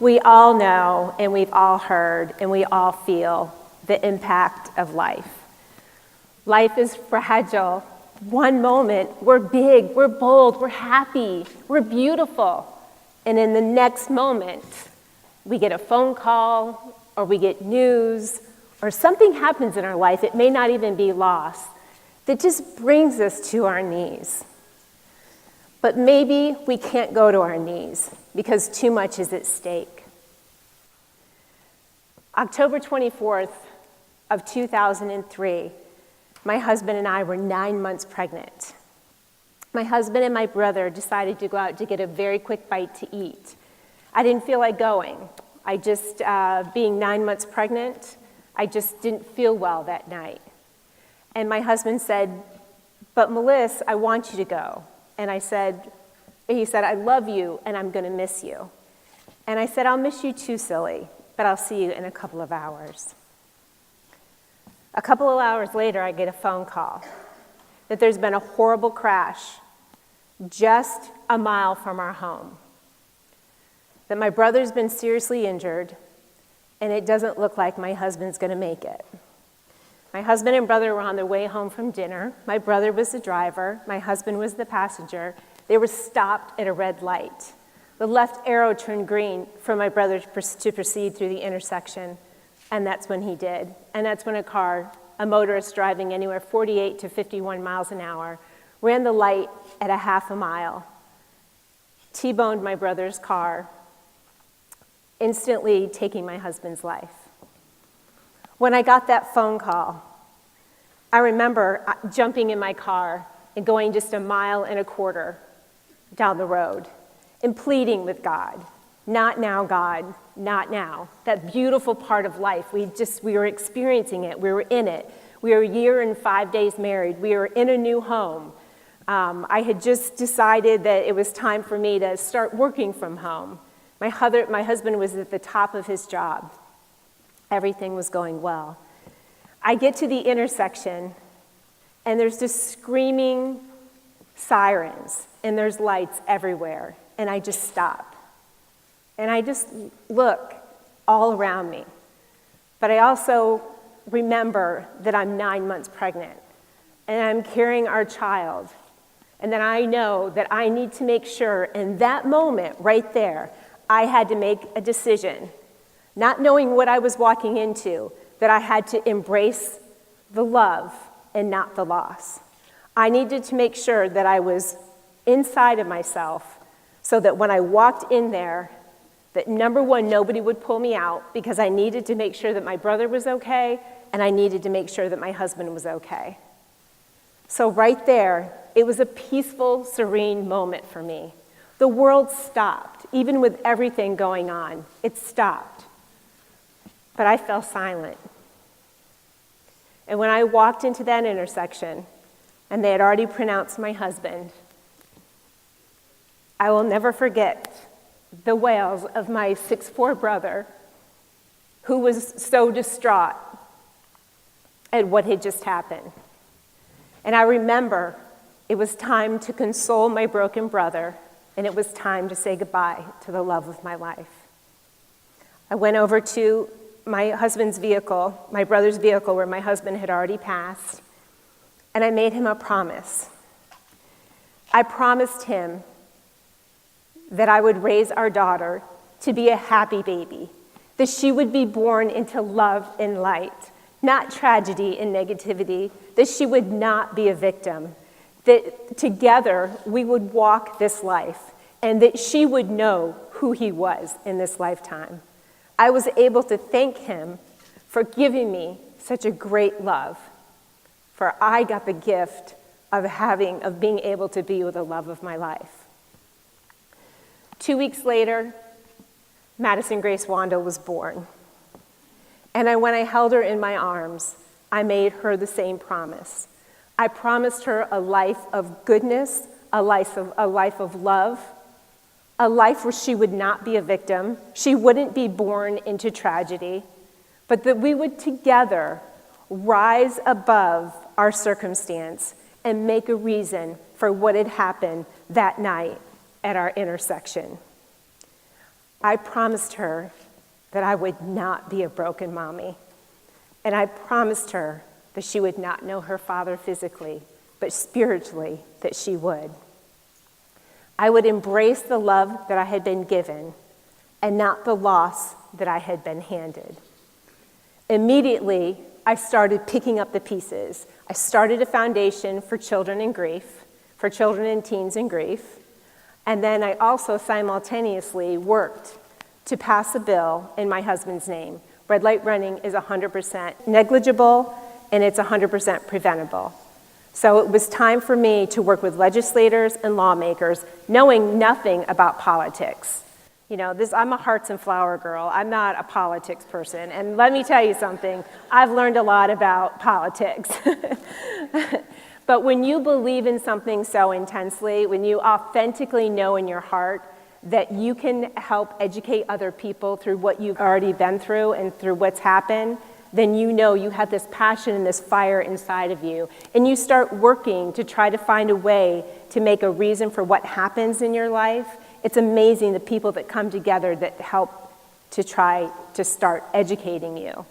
We all know, and we've all heard, and we all feel the impact of life. Life is fragile. One moment, we're big, we're bold, we're happy, we're beautiful. And in the next moment, we get a phone call, or we get news, or something happens in our life, it may not even be loss, that just brings us to our knees. But maybe we can't go to our knees because too much is at stake. October 24th of 2003, my husband and I were 9 months pregnant. My husband and my brother decided to go out to get a very quick bite to eat. I didn't feel like going. I just, being 9 months pregnant, I just didn't feel well that night. And my husband said, "But Melissa, I want you to go." And he said, "I love you and I'm gonna miss you." And I said, "I'll miss you too, silly, but I'll see you in a couple of hours." A couple of hours later, I get a phone call that there's been a horrible crash just a mile from our home, that my brother's been seriously injured, and it doesn't look like my husband's gonna make it. My husband and brother were on their way home from dinner. My brother was the driver. My husband was the passenger. They were stopped at a red light. The left arrow turned green for my brother to proceed through the intersection, and that's when he did. And that's when a motorist driving anywhere 48 to 51 miles an hour, ran the light at a half a mile, T-boned my brother's car, instantly taking my husband's life. When I got that phone call, I remember jumping in my car and going just 1.25 miles down the road and pleading with God, "Not now, God, not now." That beautiful part of life, we were experiencing it, we were in it. We were 1 year and 5 days married, we were in a new home. I had just decided that it was time for me to start working from home. My husband was at the top of his job. Everything was going well. I get to the intersection, and there's just screaming sirens, and there's lights everywhere, and I just stop. And I just look all around me. But I also remember that I'm 9 months pregnant, and I'm carrying our child, and then I know that I need to make sure in that moment right there, I had to make a decision, not knowing what I was walking into, that I had to embrace the love and not the loss. I needed to make sure that I was inside of myself so that when I walked in there, that number one, nobody would pull me out because I needed to make sure that my brother was okay and I needed to make sure that my husband was okay. So right there, it was a peaceful, serene moment for me. The world stopped, even with everything going on, it stopped. But I fell silent. And when I walked into that intersection, and they had already pronounced my husband, I will never forget the wails of my 6'4" brother, who was so distraught at what had just happened. And I remember it was time to console my broken brother, and it was time to say goodbye to the love of my life. I went over to my husband's vehicle, my brother's vehicle, where my husband had already passed, and I made him a promise. I promised him that I would raise our daughter to be a happy baby, that she would be born into love and light, not tragedy and negativity, that she would not be a victim, that together we would walk this life, and that she would know who he was in this lifetime. I was able to thank him for giving me such a great love, for I got the gift of being able to be with the love of my life. 2 weeks later, Madison Grace Wandall was born. And when I held her in my arms, I made her the same promise. I promised her a life of goodness, a life of love, a life where she would not be a victim, she wouldn't be born into tragedy, but that we would together rise above our circumstance and make a reason for what had happened that night at our intersection. I promised her that I would not be a broken mommy. And I promised her that she would not know her father physically, but spiritually that she would. I would embrace the love that I had been given and not the loss that I had been handed. Immediately, I started picking up the pieces. I started a foundation for children in grief, for children and teens in grief, and then I also simultaneously worked to pass a bill in my husband's name. Red light running is 100% negligible, and it's 100% preventable. So it was time for me to work with legislators and lawmakers, knowing nothing about politics. You know, I'm a hearts and flower girl. I'm not a politics person. And let me tell you something, I've learned a lot about politics. But when you believe in something so intensely, when you authentically know in your heart that you can help educate other people through what you've already been through and through what's happened, then you know you have this passion and this fire inside of you. And you start working to try to find a way to make a reason for what happens in your life. It's amazing the people that come together that help to try to start educating you.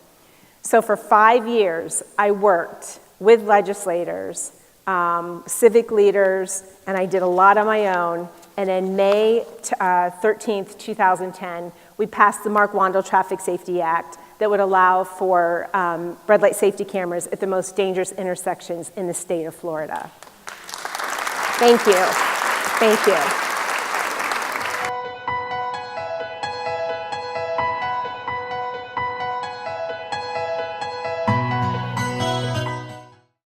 So for 5 years, I worked with legislators, civic leaders, and I did a lot on my own. And in May 13th, 2010, we passed the Wandall Traffic Safety Act that would allow for red light safety cameras at the most dangerous intersections in the state of Florida. Thank you. Thank you.